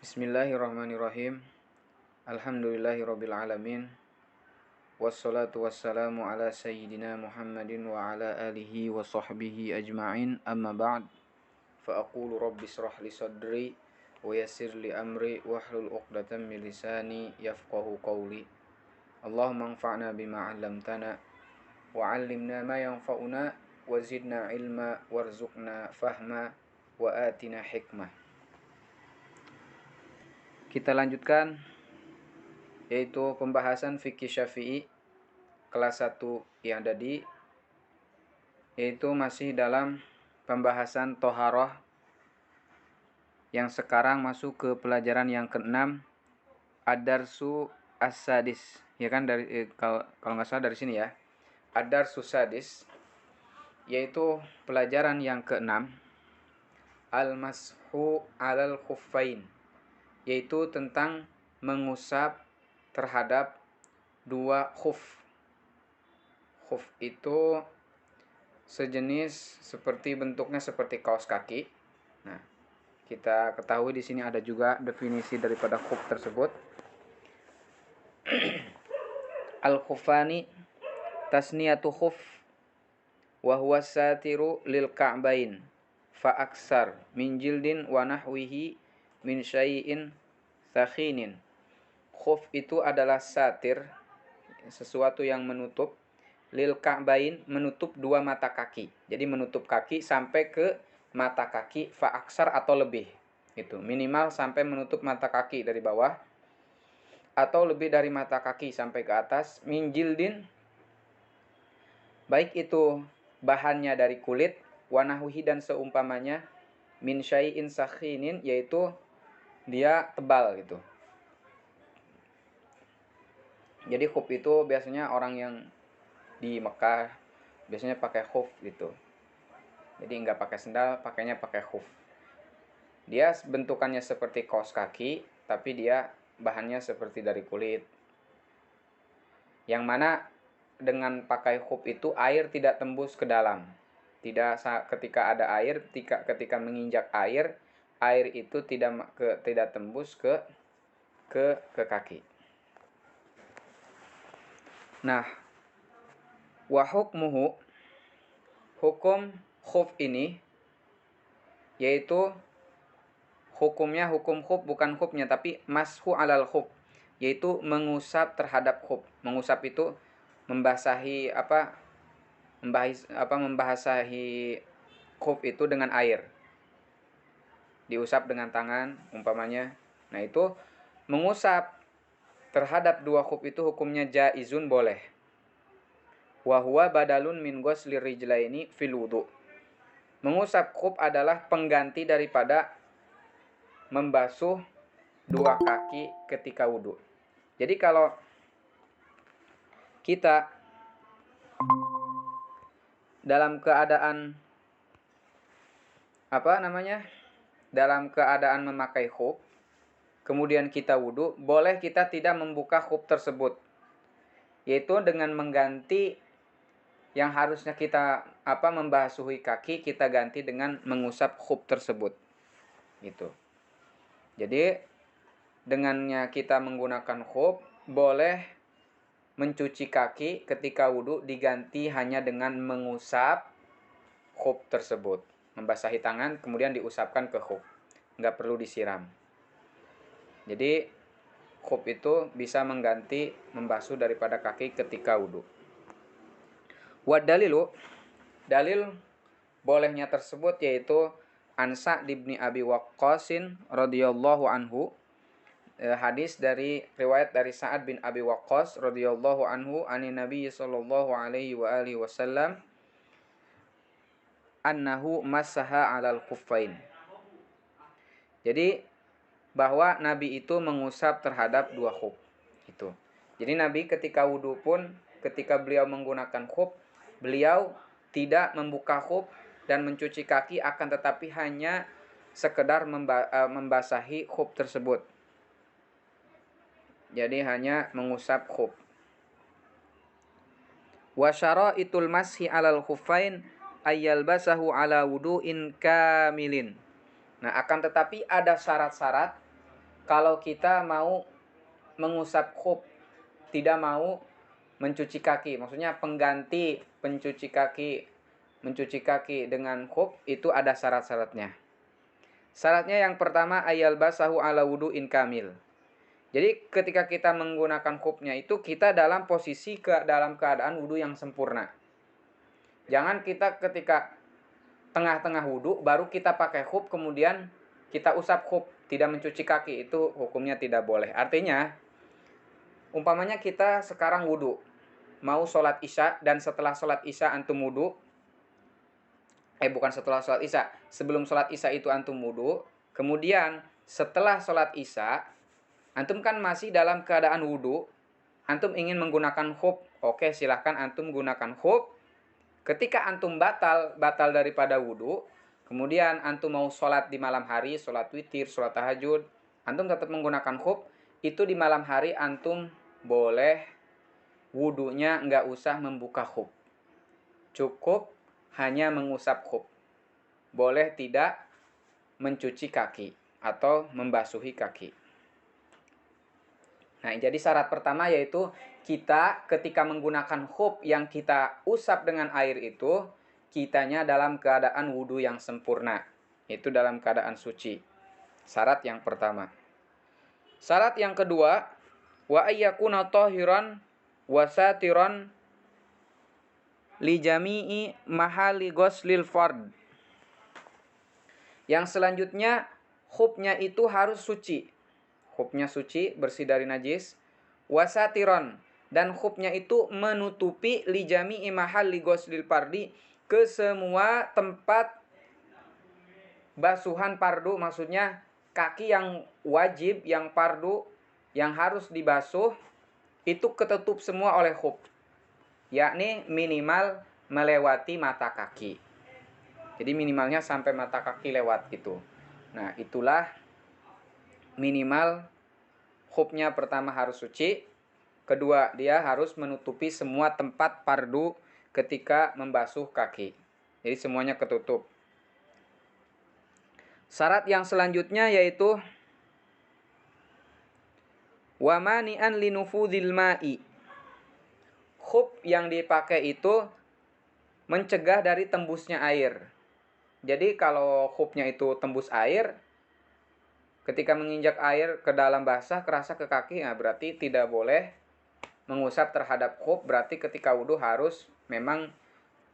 Bismillahirrahmanirrahim. Alhamdulillahirabbil alamin. Wassalatu wassalamu ala sayyidina Muhammadin wa ala alihi wa sahbihi ajma'in. Amma ba'd. Fa aqulu rabbi israh li sadri wa yassir li amri wahlul 'uqdatam min lisani yafqahu qawli. Allahumma anfa'na bima 'allamtana wa 'allimna ma yanfa'una wa zidna ilma warzuqna fahma wa atina hikmah. Kita lanjutkan yaitu pembahasan fikih Syafi'i kelas 1 yang tadi, yaitu masih dalam pembahasan toharoh yang sekarang masuk ke pelajaran yang ke-6, ad-darsu as-sadis, ya kan, dari kalau nggak salah dari sini ya, ad-darsu sadis, yaitu pelajaran yang ke-6, al-mashu alal khuffain, yaitu tentang mengusap terhadap dua khuf. Khuf itu sejenis seperti bentuknya seperti kaos kaki. Nah, kita ketahui di sini ada juga definisi daripada khuf tersebut. Al-khufani tasniyatu khuf wa huwa satiru lil ka'bain fa aksar min jildin wa nahwihi min syai'in sakhinin. Khuf itu adalah satir, sesuatu yang menutup, lil ka'bain, menutup dua mata kaki. Jadi menutup kaki sampai ke mata kaki, fa aksar atau lebih. Itu minimal sampai menutup mata kaki dari bawah atau lebih dari mata kaki sampai ke atas. Min jildin, baik itu bahannya dari kulit, wa nahwihi dan seumpamanya, min syai'in sakhinin, yaitu dia tebal gitu. Jadi khuf itu biasanya orang yang di Mekah biasanya pakai khuf gitu. Jadi nggak pakai sendal, pakainya pakai khuf. Dia bentukannya seperti kaos kaki, tapi dia bahannya seperti dari kulit. Yang mana dengan pakai khuf itu air tidak tembus ke dalam. Tidak ketika ada air, ketika menginjak air itu tidak tembus ke kaki. Nah, wa hukmuhu, hukum khuf ini, yaitu hukumnya hukum khuf, bukan khufnya tapi mashu alal khuf, yaitu mengusap terhadap khuf. Mengusap itu membasahi membasahi khuf itu dengan air. Diusap dengan tangan umpamanya. Nah, itu mengusap terhadap dua khuf itu hukumnya jaizun, boleh. Wa huwa badalun min ghuslir rijlaini fil wudu. Mengusap khuf adalah pengganti daripada membasuh dua kaki ketika wudu. Jadi kalau kita dalam keadaan dalam keadaan memakai khuf, kemudian kita wudu, boleh kita tidak membuka khuf tersebut, yaitu dengan mengganti yang harusnya kita membasuhi kaki, kita ganti dengan mengusap khuf tersebut. Gitu. Jadi dengannya kita menggunakan khuf, boleh mencuci kaki ketika wudu diganti hanya dengan mengusap khuf tersebut. Membasahi tangan kemudian diusapkan ke khuf. Nggak perlu disiram. Jadi khuf itu bisa mengganti membasuh daripada kaki ketika wudu. Wa dalilu, dalil bolehnya tersebut yaitu an Sa'd bin Abi Waqqasin radhiyallahu anhu, hadis dari riwayat dari Sa'ad bin Abi Waqqas radhiyallahu anhu anin Nabi sallallahu alaihi wa alihi wasallam annahu masaha alal khuffain. Jadi bahwa Nabi itu mengusap terhadap dua khuf. Itu. Jadi Nabi ketika wudu pun, ketika beliau menggunakan khuf, beliau tidak membuka khuf dan mencuci kaki, akan tetapi hanya sekedar membasahi khuf tersebut. Jadi hanya mengusap khuf. Wa syara'itul mashi 'alal khuffain ayyalbasahu 'ala wudu'in kamilin. Nah, akan tetapi ada syarat-syarat kalau kita mau mengusap khuf, tidak mau mencuci kaki, maksudnya pengganti mencuci kaki dengan khuf itu ada syarat-syaratnya. Syaratnya yang pertama ayal basahu ala wudu'in kamil. Jadi ketika kita menggunakan khufnya itu kita dalam posisi dalam keadaan wudu yang sempurna. Jangan kita ketika tengah-tengah wudu baru kita pakai khuf kemudian kita usap khuf, tidak mencuci kaki, itu hukumnya tidak boleh. Artinya umpamanya kita sekarang wudu, mau sholat isya dan setelah sholat isya antum wudu, bukan setelah sholat isya, sebelum sholat isya itu antum wudu, kemudian setelah sholat isya antum kan masih dalam keadaan wudu, antum ingin menggunakan khuf, oke silahkan antum gunakan khuf. Ketika antum batal daripada wudu, kemudian antum mau sholat di malam hari, sholat witir, sholat tahajud, antum tetap menggunakan khuf, itu di malam hari antum boleh wudunya nggak usah membuka khuf, cukup hanya mengusap khuf, boleh tidak mencuci kaki atau membasuhi kaki. Nah, jadi syarat pertama yaitu kita ketika menggunakan khuf yang kita usap dengan air itu, kitanya dalam keadaan wudu yang sempurna, itu dalam keadaan suci. Syarat yang pertama. Syarat yang kedua, wa ayyakuna tahiran wasatiran li jami'i mahali ghuslil fard. Yang selanjutnya, khufnya itu harus suci. Khufnya suci, bersih dari najis. Wasatiron, dan khufnya itu menutupi li jami'i mahali ghuslil fardi, ke semua tempat basuhan fardu, maksudnya kaki yang wajib, yang fardu, yang harus dibasuh, itu ketutup semua oleh khuf. Yakni minimal melewati mata kaki. Jadi minimalnya sampai mata kaki lewat gitu. Nah, itulah minimal khufnya. Pertama harus suci. Kedua, dia harus menutupi semua tempat fardu ketika membasuh kaki. Jadi semuanya ketutup. Syarat yang selanjutnya yaitu wa mani'an linufudhil ma'i. Khuf yang dipakai itu mencegah dari tembusnya air. Jadi kalau khufnya itu tembus air, ketika menginjak air ke dalam basah, kerasa ke kaki, nah berarti tidak boleh mengusap terhadap khuf. Berarti ketika wudu harus memang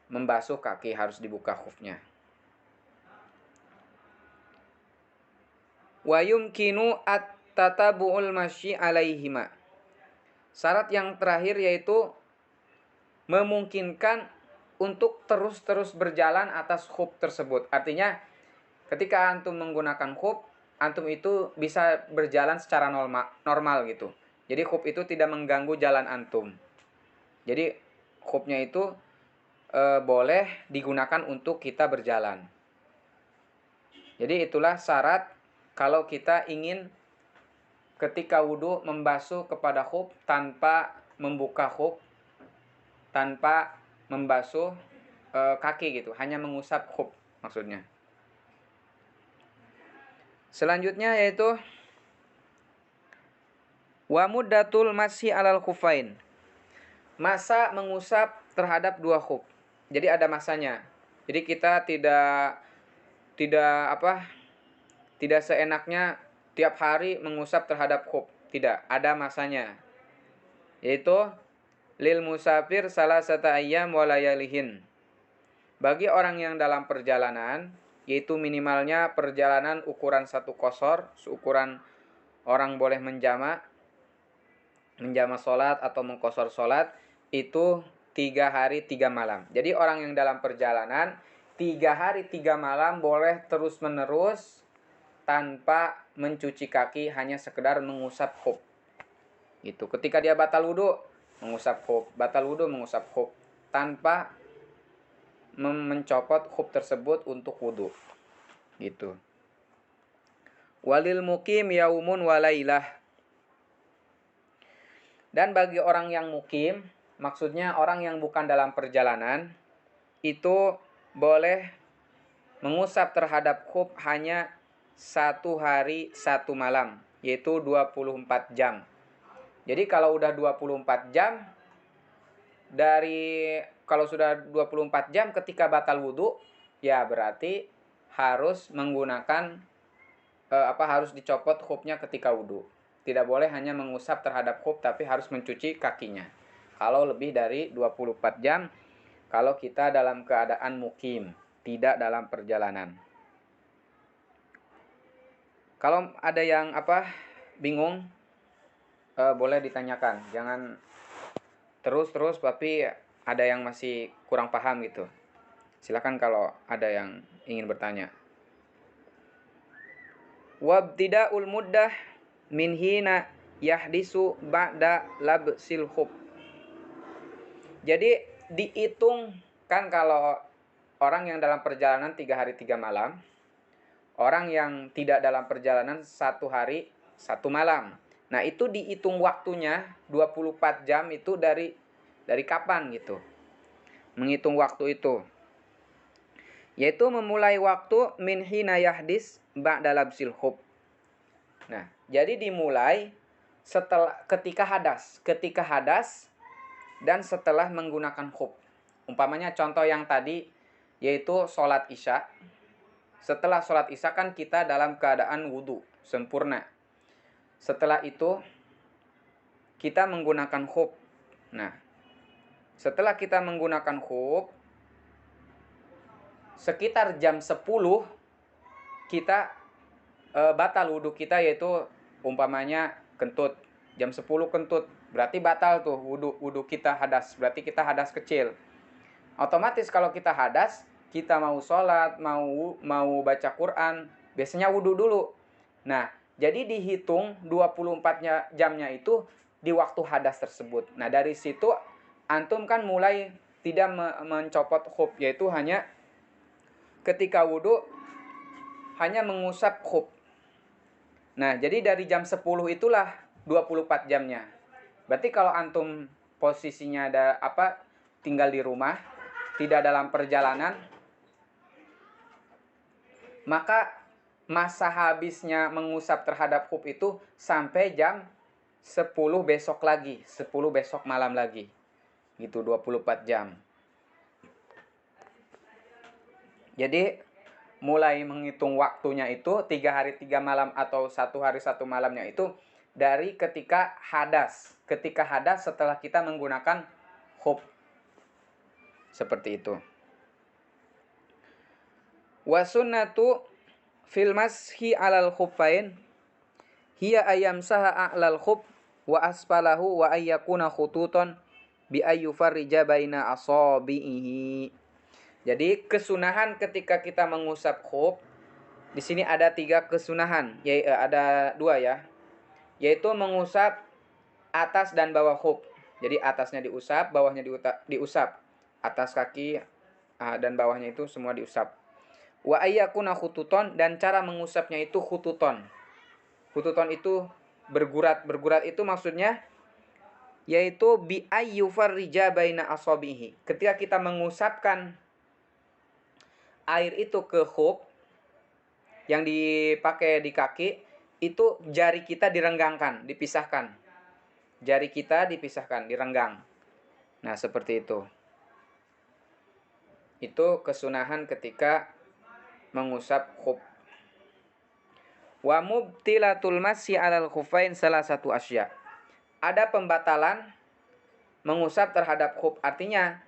membasuh kaki, harus dibuka khufnya. Wa yumkinu at-tatabu'ul masyi alaihima. Syarat yang terakhir yaitu memungkinkan untuk terus-terus berjalan atas khuf tersebut. Artinya ketika antum menggunakan khuf, antum itu bisa berjalan secara normal gitu. Jadi khuf itu tidak mengganggu jalan antum. Jadi khufnya itu boleh digunakan untuk kita berjalan. Jadi itulah syarat kalau kita ingin ketika wudu membasuh kepada khuf tanpa membuka khuf, tanpa membasuh kaki gitu, hanya mengusap khuf maksudnya. Selanjutnya yaitu wa muddatul masyi alal khufain. Masa mengusap terhadap dua khuf. Jadi ada masanya. Jadi kita tidak seenaknya tiap hari mengusap terhadap khuf. Tidak, ada masanya. Yaitu lil musafir salasata ayyam wa layalihin. Bagi orang yang dalam perjalanan, yaitu minimalnya perjalanan ukuran 1 qashar, seukuran orang boleh menjama sholat atau mengqashar sholat, itu 3 hari 3 malam. Jadi orang yang dalam perjalanan 3 hari 3 malam boleh terus menerus tanpa mencuci kaki, hanya sekedar mengusap khuf. Itu ketika dia batal wudu mengusap khuf, batal wudu mengusap khuf, tanpa mencopot khuf tersebut untuk wudu. Gitu. Walil mukim yaumun walailah. Dan bagi orang yang mukim, maksudnya orang yang bukan dalam perjalanan, itu boleh mengusap terhadap khuf hanya 1 hari 1 malam, yaitu 24 jam. Jadi kalau udah 24 jam, kalau sudah 24 jam ketika batal wudhu, ya berarti harus menggunakan harus dicopot khufnya ketika wudhu. Tidak boleh hanya mengusap terhadap khuf, tapi harus mencuci kakinya. Kalau lebih dari 24 jam, kalau kita dalam keadaan mukim, tidak dalam perjalanan. Kalau ada yang bingung, boleh ditanyakan. Jangan terus tapi ada yang masih kurang paham gitu. Silakan kalau ada yang ingin bertanya. Wabtida'ul muddah min hina yahdisu ba'da labsil khuf. Jadi dihitung kan kalau orang yang dalam perjalanan 3 hari 3 malam, orang yang tidak dalam perjalanan 1 hari 1 malam. Nah, itu dihitung waktunya 24 jam itu dari kapan gitu. Menghitung waktu itu. Yaitu memulai waktu min hina yahdis ba'da labsil khuf. Nah, jadi dimulai ketika hadas dan setelah menggunakan khuf. Umpamanya contoh yang tadi yaitu sholat isya. Setelah sholat isya kan kita dalam keadaan wudhu sempurna. Setelah itu kita menggunakan khuf. Nah, setelah kita menggunakan khuf, sekitar jam 10 kita batal wudhu kita, yaitu umpamanya kentut. Jam 10 kentut, berarti batal tuh wudhu kita hadas. Berarti kita hadas kecil. Otomatis kalau kita hadas, kita mau sholat, mau baca Quran, biasanya wudhu dulu. Nah, jadi dihitung 24 jamnya itu di waktu hadas tersebut. Nah, dari situ antum kan mulai tidak mencopot khuf, yaitu hanya ketika wudhu hanya mengusap khuf. Nah, jadi dari jam 10 itulah 24 jamnya. Berarti kalau antum posisinya tinggal di rumah, tidak dalam perjalanan, maka masa habisnya mengusap terhadap khuf itu sampai jam 10 besok lagi, 10 besok malam lagi. Gitu 24 jam. Jadi mulai menghitung waktunya itu 3 hari 3 malam atau 1 hari 1 malamnya itu dari ketika hadas. Ketika hadas setelah kita menggunakan khuf. Seperti itu. Wa sunnatu fil mashi 'alal khuffain hiya ayyamsaha a'lal khuf wa asfalahu wa ayyakuna khututan bi ayyufarrija baina asabihi. Jadi kesunahan ketika kita mengusap khuf, di sini ada 3 kesunahan, ada 2 ya. Yaitu mengusap atas dan bawah khuf. Jadi atasnya diusap, bawahnya diusap. Atas kaki dan bawahnya itu semua diusap. Wa ayyakuna khututon, dan cara mengusapnya itu khututon. Khututon itu bergurat. Bergurat itu maksudnya yaitu bi ayyufarrija baina asabihi. Ketika kita mengusapkan air itu ke khuf yang dipakai di kaki, itu jari kita direnggangkan, dipisahkan. Jari kita dipisahkan, direnggang. Nah, seperti itu. Itu kesunahan ketika mengusap khuf. Wa mubtilatul masyi 'alal khuffain salah satu asya. Ada pembatalan mengusap terhadap khuf. Artinya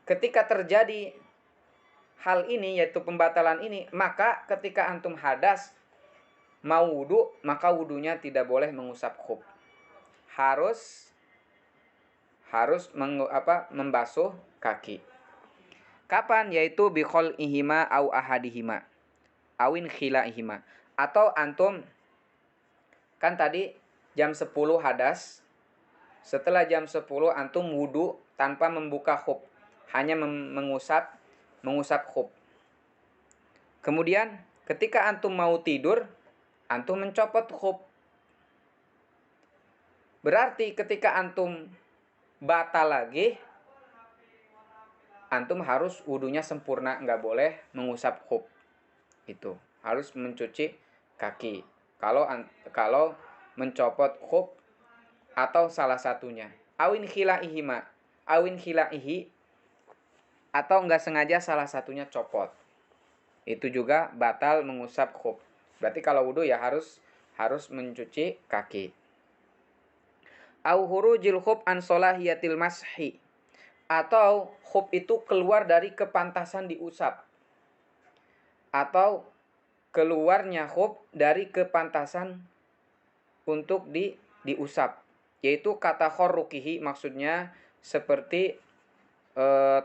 ketika terjadi hal ini, yaitu pembatalan ini, maka ketika antum hadas mau wudhu, maka wudhunya tidak boleh mengusap khuf. Harus membasuh kaki. Kapan? Yaitu bikhol ihima au ahadihima awin khila ihima. Atau antum kan tadi jam 10 hadas, setelah jam 10 antum wudhu tanpa membuka khuf, hanya mengusap khuf. Kemudian ketika antum mau tidur, antum mencopot khuf. Berarti ketika antum batal lagi, antum harus wudunya sempurna, nggak boleh mengusap khuf. Itu harus mencuci kaki. Kalau mencopot khuf atau salah satunya. Awin khilaihi atau enggak sengaja salah satunya copot. Itu juga batal mengusap khuf. Berarti kalau wudu ya harus mencuci kaki. Au khurujil khuf an solahiyatil mashi, atau khuf itu keluar dari kepantasan diusap, atau keluarnya khuf dari kepantasan untuk diusap, yaitu kata khorrukihi, maksudnya seperti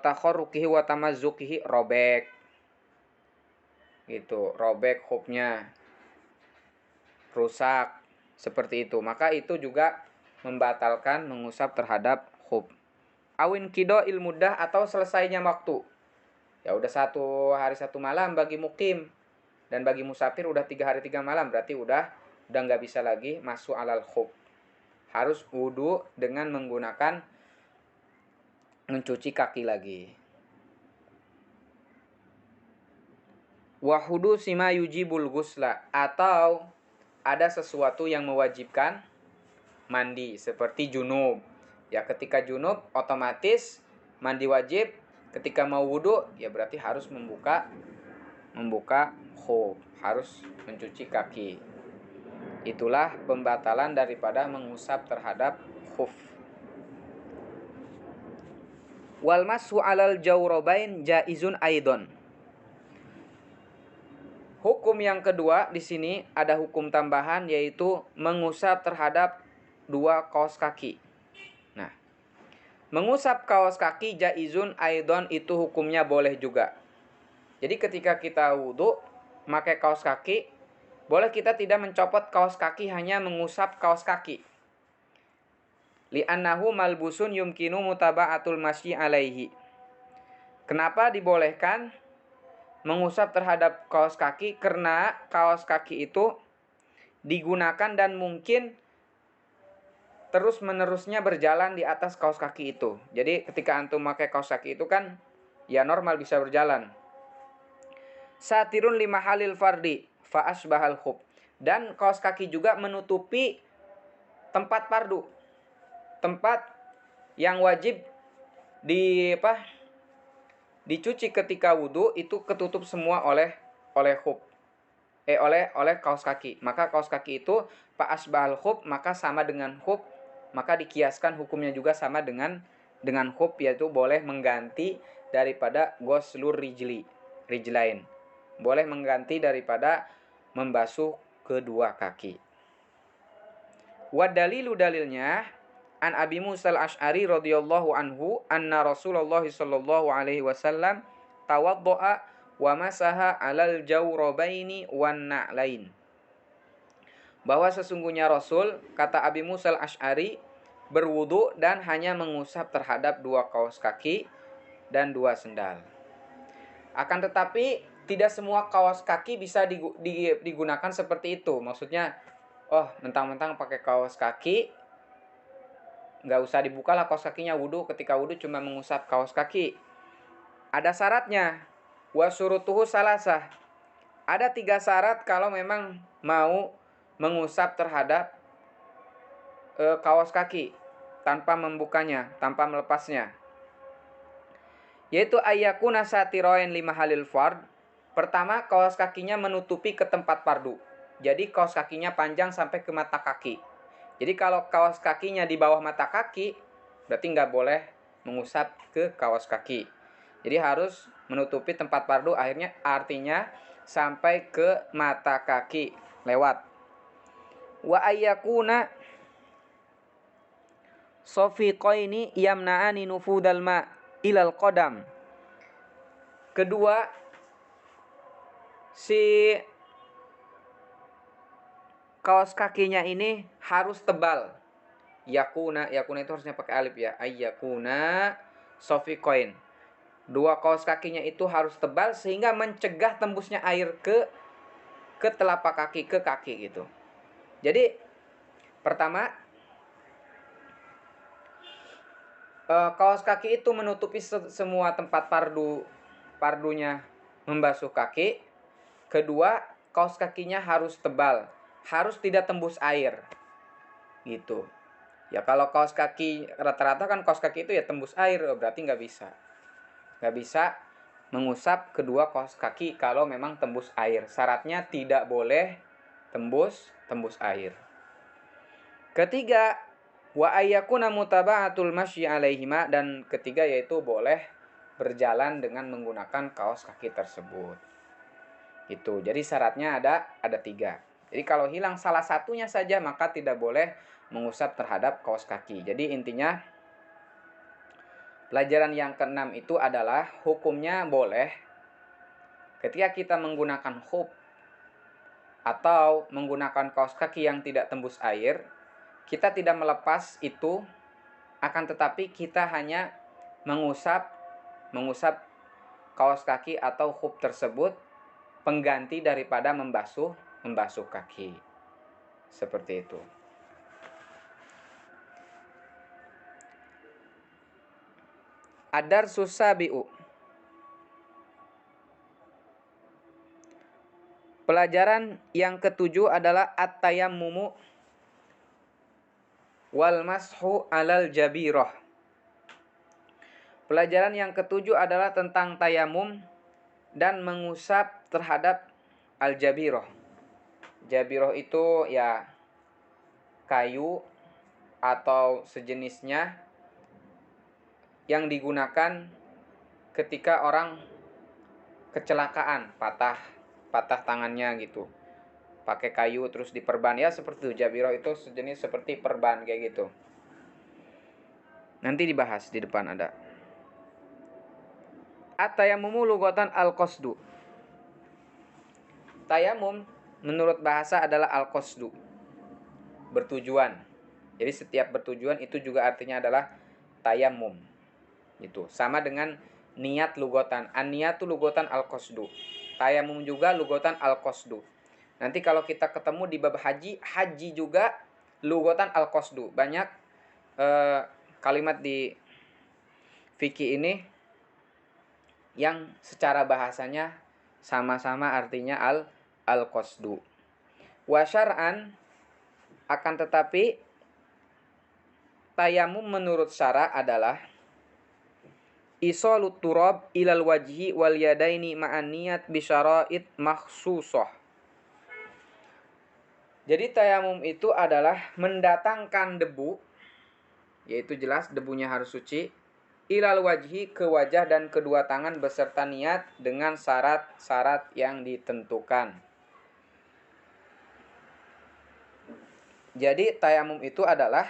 takhorrukihi wa tamazzukihi, robek gitu, robek khufnya, rusak seperti itu, maka itu juga membatalkan mengusap terhadap khuf. Awin kido ilmudah, atau selesainya waktu. Ya udah 1 hari 1 malam bagi mukim, dan bagi musafir udah 3 hari 3 malam, berarti udah nggak bisa lagi masuk alal khuf. Harus wudu dengan menggunakan mencuci kaki lagi. Wahudu sima yujibul ghusla, atau ada sesuatu yang mewajibkan mandi seperti junub. Ya ketika junub otomatis mandi wajib. Ketika mau wudu ya berarti harus membuka khuf, harus mencuci kaki. Itulah pembatalan daripada mengusap terhadap khuf. Wal mashu alal jawrabain jaizun aidon. Hukum yang kedua di sini ada hukum tambahan, yaitu mengusap terhadap 2 kaos kaki. Nah, mengusap kaos kaki jaizun aidon itu hukumnya boleh juga. Jadi ketika kita wudu pakai kaos kaki, boleh kita tidak mencopot kaos kaki, hanya mengusap kaos kaki. Li'annahu malbusun yumkinu mutaba'atul masyi alaihi. Kenapa dibolehkan mengusap terhadap kaos kaki? Karena kaos kaki itu digunakan dan mungkin terus menerusnya berjalan di atas kaos kaki itu. Jadi ketika antum pakai kaos kaki itu kan ya normal bisa berjalan. Satirun lima halil fardi fa asbahal khuf. Dan kaos kaki juga menutupi tempat fardu. Tempat yang wajib dicuci ketika wudu itu ketutup semua oleh khuf. Oleh kaos kaki. Maka kaos kaki itu fa asbahal khuf, maka sama dengan khuf. Maka dikiaskan hukumnya juga sama dengan khuf, yaitu boleh mengganti daripada ghuslur rijlain. Boleh mengganti daripada membasuh kedua kaki. Wa dalilnya an Abi Musa al-Asy'ari radhiyallahu anhu anna Rasulullah sallallahu alaihi wasallam tawaddoa wa masaha 'alal jawrabaini wan na'lain. Bahwa sesungguhnya Rasul, kata Abi Musa al-Asy'ari, berwudu dan hanya mengusap terhadap 2 kaos kaki dan 2 sendal. Akan tetapi tidak semua kaos kaki bisa digunakan seperti itu. Maksudnya, mentang-mentang pakai kaos kaki, nggak usah dibuka lah kaos kakinya, wudu. Ketika wudu cuma mengusap kaos kaki. Ada syaratnya. Wa syurutuhu salasah. Ada 3 syarat kalau memang mau mengusap terhadap kaos kaki tanpa membukanya, tanpa melepasnya. Yaitu ayyakuna satiroin lima halil fard. Pertama, kaos kakinya menutupi ke tempat fardu. Jadi kaos kakinya panjang sampai ke mata kaki. Jadi kalau kaos kakinya di bawah mata kaki, berarti nggak boleh mengusap ke kaos kaki. Jadi harus menutupi tempat fardu, artinya sampai ke mata kaki lewat. Wa ayyakuna sofiqaini yamna'ani nufudal ma' ilal qadam. Kedua, si kaos kakinya ini harus tebal. Yakuna itu harusnya pakai alif ya. Ayyakuna sofiqain. 2 kaos kakinya itu harus tebal sehingga mencegah tembusnya air ke telapak kaki, ke kaki gitu. Jadi pertama, kaos kaki itu menutupi semua tempat fardunya membasuh kaki. Kedua, kaos kakinya harus tebal. harus tidak tembus air. Gitu. Ya kalau kaos kaki rata-rata kan kaos kaki itu ya tembus air, berarti nggak bisa. Nggak bisa mengusap kedua kaos kaki kalau memang tembus air. Syaratnya tidak boleh tembus air. Ketiga, wa ayyakuna mutaba'atul masyi alaihima, dan ketiga yaitu boleh berjalan dengan menggunakan kaos kaki tersebut. Itu. Jadi syaratnya ada 3. Jadi kalau hilang salah satunya saja maka tidak boleh mengusap terhadap kaos kaki. Jadi intinya pelajaran yang ke-6 itu adalah hukumnya boleh ketika kita menggunakan khuf atau menggunakan kaos kaki yang tidak tembus air, kita tidak melepas itu, akan tetapi kita hanya mengusap kaos kaki atau khuf tersebut pengganti daripada membasuh kaki. Seperti itu. Adar susabi'u. Pelajaran yang ke-7 adalah at-tayammumu wal mashu alal jabirah. Pelajaran yang ke-7 adalah tentang tayamum dan mengusap terhadap al-jabirah. Jabirah itu ya kayu atau sejenisnya yang digunakan ketika orang kecelakaan, patah tangannya gitu. Pakai kayu terus diperban, ya seperti itu. Jabirah itu sejenis seperti perban kayak gitu. Nanti dibahas di depan ada. At-tayammumu lughatan al-qasdu. Tayamum menurut bahasa adalah al-qasdu, bertujuan. Jadi setiap bertujuan itu juga artinya adalah tayamum. Itu sama dengan niat lughatan. An-niyatu lughatan al-qasdu. Tayamum juga lughatan al-qasdu. Nanti kalau kita ketemu di bab haji juga lughatan al-qasdu. Banyak kalimat di fikih ini yang secara bahasanya sama-sama artinya al-qasdu. Wa syar'an, akan tetapi tayamum menurut syara adalah isalut turab ilal wajhi wal yadaini ma'an niyat bisyara'id makhsusah. Jadi tayamum itu adalah mendatangkan debu, yaitu jelas debunya harus suci, ilal wajhi, ke wajah dan kedua tangan beserta niat dengan syarat-syarat yang ditentukan. Jadi tayamum itu adalah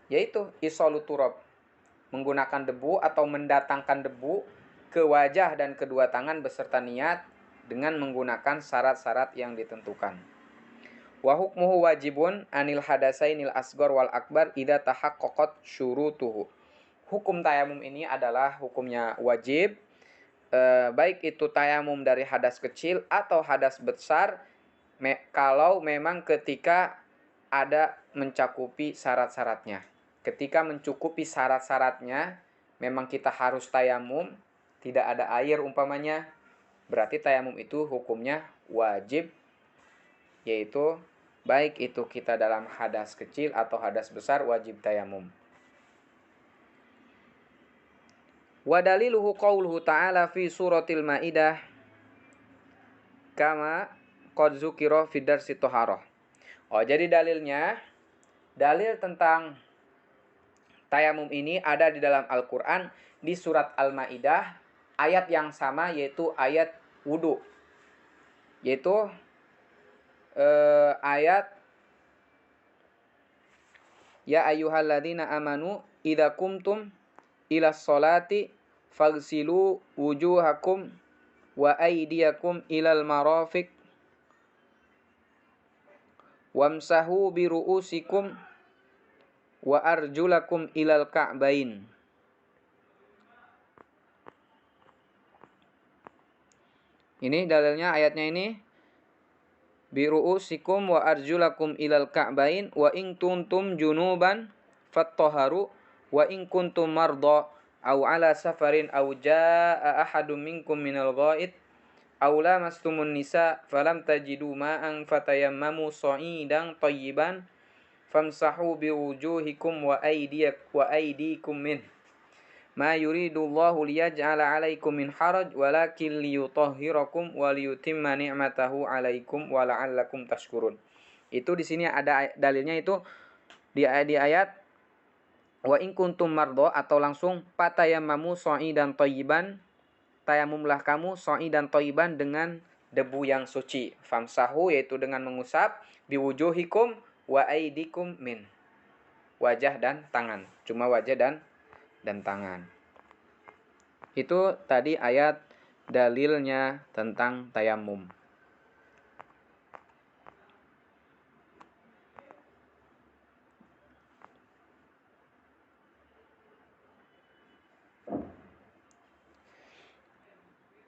yaitu isalut turab, menggunakan debu atau mendatangkan debu ke wajah dan kedua tangan beserta niat dengan menggunakan syarat-syarat yang ditentukan. Wa hukmuhu wajibun anil hadasainil asghar wal akbar idza tahaqqaqat syurutuhu. Hukum tayamum ini adalah hukumnya wajib, baik itu tayamum dari hadas kecil atau hadas besar, kalau memang ketika ada mencakupi syarat-syaratnya. Ketika mencukupi syarat-syaratnya, memang kita harus tayamum, tidak ada air umpamanya, berarti tayamum itu hukumnya wajib, yaitu baik itu kita dalam hadas kecil atau hadas besar wajib tayamum. Wa daliluhu qauluhu ta'ala fi suratil Maidah kama qad dzukira fi darsi thaharah. Jadi dalil tentang tayamum ini ada di dalam Al-Qur'an di surat Al-Maidah, ayat yang sama yaitu ayat wudu. Yaitu ayat ya ayyuhalladzina amanu idza qumtum ilas sholati faghsilu wujuhakum wa aydiyakum ilal marafiq wamsahu bi ru'usikum wa arjulakum ilal ka'bain. Ini dalilnya, ayatnya ini bi ru'usikum wa arjulakum ilal ka'bain wa in kuntum junuban fattaharu wa in kuntum marda aw ala safarin aw jaa ahadum minkum minal ghaid Aula mastumun nisa falam tajidu ma'an fatayammamu sa'idan thayyiban famsahu biwujuhikum wa aydikum min ma yuridullahu liyaj'ala 'alaikum min haraj walakin liyutahhirakum wa liyutimma ni'matahu 'alaikum wa la'allakum tashkurun. Itu di sini ada dalilnya, itu di ayat wa in kuntum mardha, atau langsung fatayammamu sa'idan thayyiban, tayamumlah kamu sa'idan thayyiban dengan debu yang suci, famsahu yaitu dengan mengusap, biwujuhikum wa aydikum min, wajah dan tangan, cuma wajah dan tangan. Itu tadi ayat dalilnya tentang tayamum.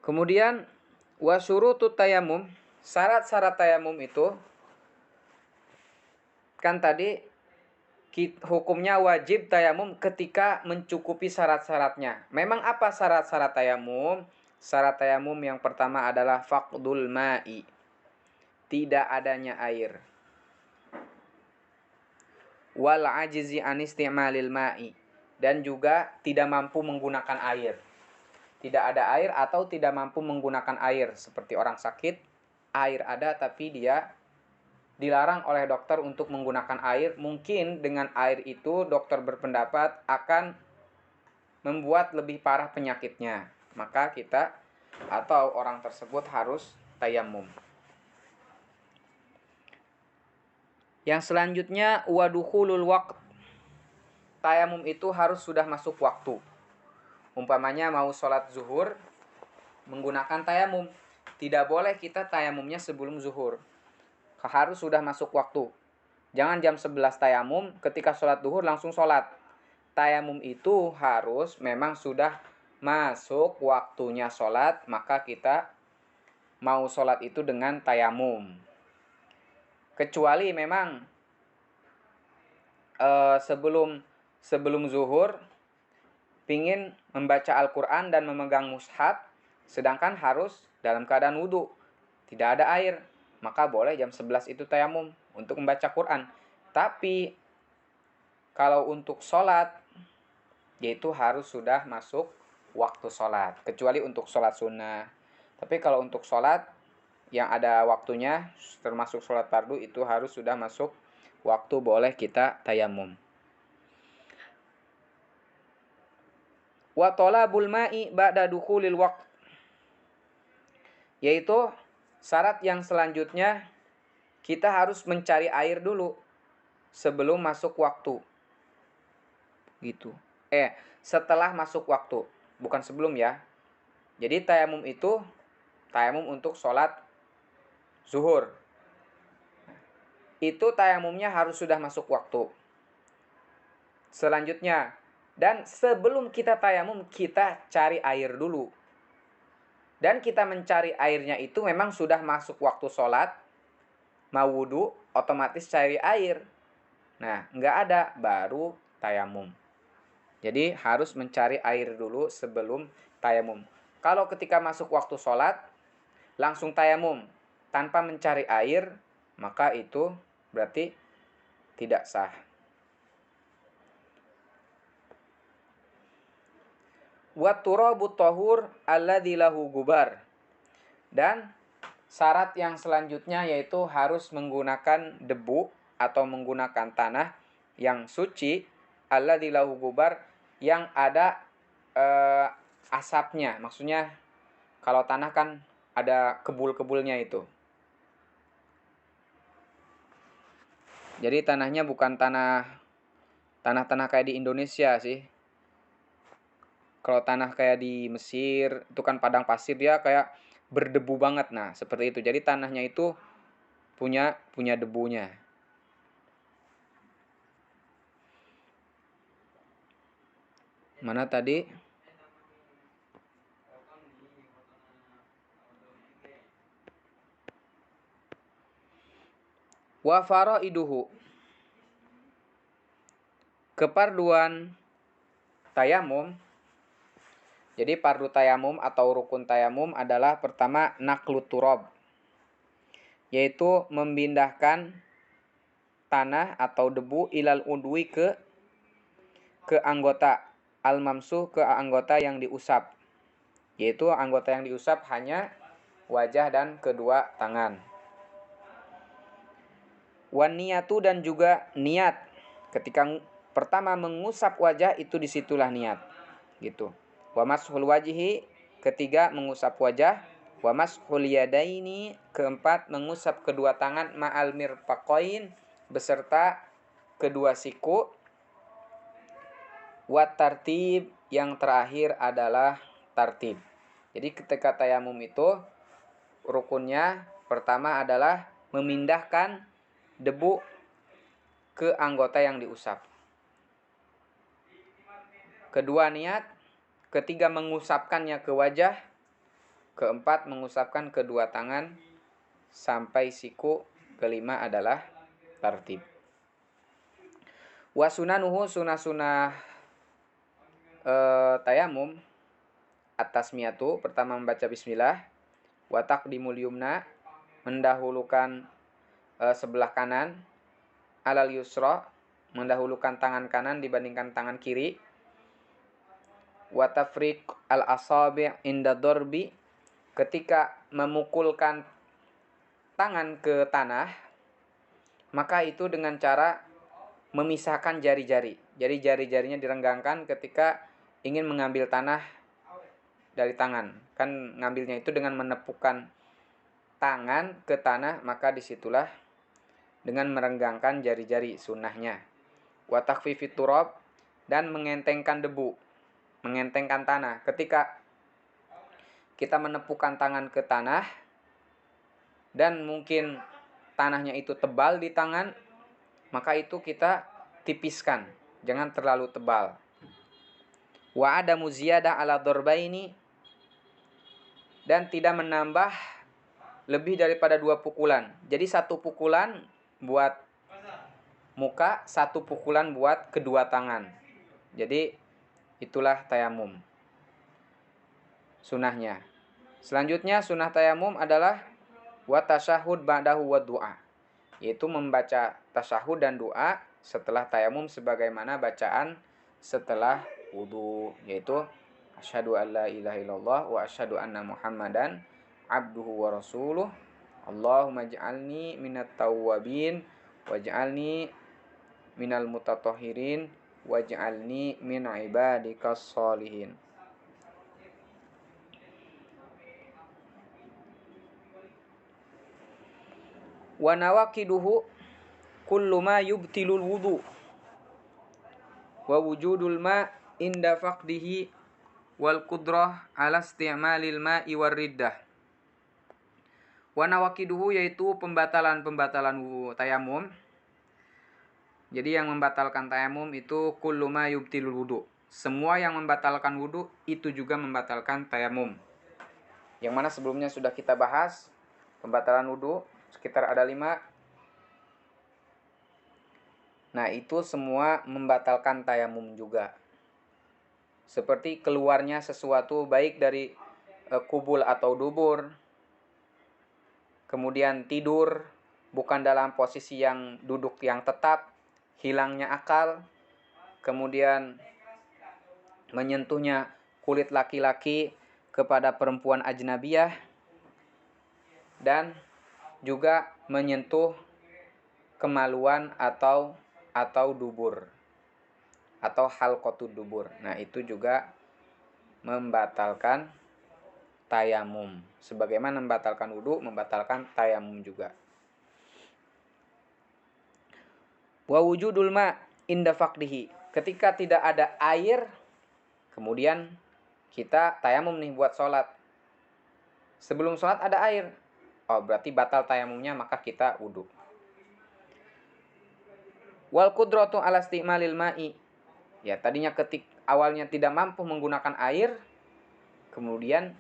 Kemudian wa syurutut tayamum, syarat-syarat tayamum itu kan tadi hukumnya wajib tayamum ketika mencukupi syarat-syaratnya. Memang apa syarat-syarat tayamum? Syarat tayamum yang pertama adalah faqdul ma'i, tidak adanya air. Wal ajzi an isti'malil ma'i, dan juga tidak mampu menggunakan air. Tidak ada air atau tidak mampu menggunakan air, seperti orang sakit, air ada tapi dia dilarang oleh dokter untuk menggunakan air. Mungkin dengan air itu dokter berpendapat akan membuat lebih parah penyakitnya, maka kita atau orang tersebut harus tayamum. Yang selanjutnya wadukhulul waqt, tayamum itu harus sudah masuk waktu. Umpamanya mau sholat zuhur menggunakan tayamum, tidak boleh kita tayamumnya sebelum zuhur, harus sudah masuk waktu. Jangan jam 11 tayamum, ketika sholat zuhur langsung sholat. Tayamum itu harus memang sudah masuk waktunya sholat, maka kita mau sholat itu dengan tayamum. Kecuali memang sebelum zuhur pingin membaca Al-Quran dan memegang mushaf, sedangkan harus dalam keadaan wudhu, tidak ada air, maka boleh jam 11 itu tayamum untuk membaca Quran. Tapi kalau untuk sholat, yaitu harus sudah masuk waktu sholat, kecuali untuk sholat sunnah. Tapi kalau untuk sholat yang ada waktunya, termasuk sholat fardu, itu harus sudah masuk waktu, boleh kita tayamum. Wa talabul ma'i ba'da dukhulil waqt, yaitu syarat yang selanjutnya kita harus mencari air dulu sebelum masuk waktu. Gitu. Setelah masuk waktu, bukan sebelum ya. Jadi tayamum itu tayamum untuk sholat zuhur. Itu tayamumnya harus sudah masuk waktu. Selanjutnya, dan sebelum kita tayamum, kita cari air dulu. Dan kita mencari airnya itu memang sudah masuk waktu sholat, mau wudu, otomatis cari air. Nah, nggak ada, baru tayamum. Jadi harus mencari air dulu sebelum tayamum. Kalau ketika masuk waktu sholat, langsung tayamum tanpa mencari air, maka itu berarti tidak sah. Wa turabut tahur alladzi lahu gubar, dan syarat yang selanjutnya yaitu harus menggunakan debu atau menggunakan tanah yang suci, alladzi lahu gubar, yang ada asapnya. Maksudnya kalau tanah kan ada kebul-kebulnya itu. Jadi tanahnya bukan tanah kayak di Indonesia sih. Kalau tanah kayak di Mesir itu kan padang pasir, dia kayak berdebu banget. Nah, seperti itu. Jadi tanahnya itu punya debunya. Mana tadi? Wa faraiduhu, keparduan tayamum Jadi fardu tayamum atau rukun tayamum adalah pertama naqlut turab, yaitu memindahkan tanah atau debu ilal udwi ke anggota, al mamsuh ke anggota yang diusap, yaitu anggota yang diusap hanya wajah dan kedua tangan. Wan niyatu dan juga niat, ketika pertama mengusap wajah itu disitulah niat, gitu. Wa mashul wajhi, ketiga mengusap wajah. Wa mashul yadaini, keempat mengusap kedua tangan ma'al mirfaqain, beserta kedua siku. Wa tartib, yang terakhir adalah tartib. Jadi ketika tayamum itu rukunnya pertama adalah memindahkan debu ke anggota yang diusap. Kedua niat, ketiga mengusapkannya ke wajah, keempat mengusapkan kedua tangan sampai siku, kelima adalah tartib. Wa sunanuhu, sunah-sunah tayamum at-tasmiyatu, pertama membaca bismillah. Wa taqdimul yumna, mendahulukan sebelah kanan. Alal yusra, mendahulukan tangan kanan dibandingkan tangan kiri. Wa tafriq al asabi' inda darbi, ketika memukulkan tangan ke tanah, maka itu dengan cara memisahkan jari-jari. Jadi jari-jarinya direnggangkan ketika ingin mengambil tanah dari tangan. Kan ngambilnya itu dengan menepukkan tangan ke tanah, maka disitulah dengan merenggangkan jari-jari sunnahnya. Wa takhfifit turab, dan mengentengkan debu, mengentengkan tanah. Ketika kita menepukkan tangan ke tanah dan mungkin tanahnya itu tebal di tangan, maka itu kita tipiskan, jangan terlalu tebal. Wa adamu ziyadah ala darbaini, dan tidak menambah lebih daripada 2 pukulan. Jadi 1 pukulan buat muka, 1 pukulan buat kedua tangan. Jadi itulah tayamum sunahnya. Selanjutnya sunah tayamum adalah wa tasyahud ba'dahu wa du'a, yaitu membaca tasyahud dan doa setelah tayamum sebagaimana bacaan setelah wudu, yaitu asyhadu alla ilaha illallah wa asyhadu anna muhammadan abduhu wa rasuluh. Allahumma ij'alni minat tawwabin waj'alni minal mutatahhirin waj'alni min ibadikas sholihin. Wa nawaqiduhu kullu ma yubtilul wudu wa wujudul ma inda faqdihi wal qudrah ala isti'malil ma'i war riddah. Wa nawaqiduhu, yaitu pembatalan-pembatalan tayamum. Jadi yang membatalkan tayamum itu kullu ma yubtilul wudu. Semua yang membatalkan wudu itu juga membatalkan tayamum. Yang mana sebelumnya sudah kita bahas pembatalan wudu sekitar ada 5. Nah, itu semua membatalkan tayamum juga. Seperti keluarnya sesuatu baik dari kubul atau dubur, kemudian tidur bukan dalam posisi yang duduk yang tetap, hilangnya akal, kemudian menyentuhnya kulit laki-laki kepada perempuan ajnabiyah, dan juga menyentuh kemaluan atau dubur atau halqatud dubur. Nah, itu juga membatalkan tayamum. Sebagaimana membatalkan wudu, membatalkan tayamum juga. Wa wujudul ma inda faqdihi, ketika tidak ada air, kemudian kita tayamum nih buat sholat. Sebelum sholat ada air, oh berarti batal tayamumnya, maka kita wudu. Wal qudratu ala isti'malil ma'i, ya tadinya awalnya tidak mampu menggunakan air, kemudian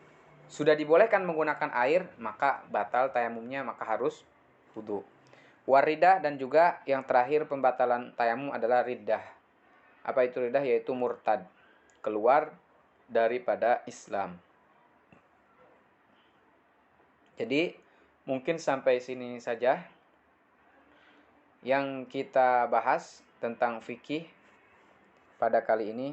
sudah dibolehkan menggunakan air, maka batal tayamumnya, maka harus wudu. Waridah, dan juga yang terakhir pembatalan tayamum adalah riddah. Apa itu riddah? Yaitu murtad, keluar daripada Islam. Jadi mungkin sampai sini saja yang kita bahas tentang fikih pada kali ini.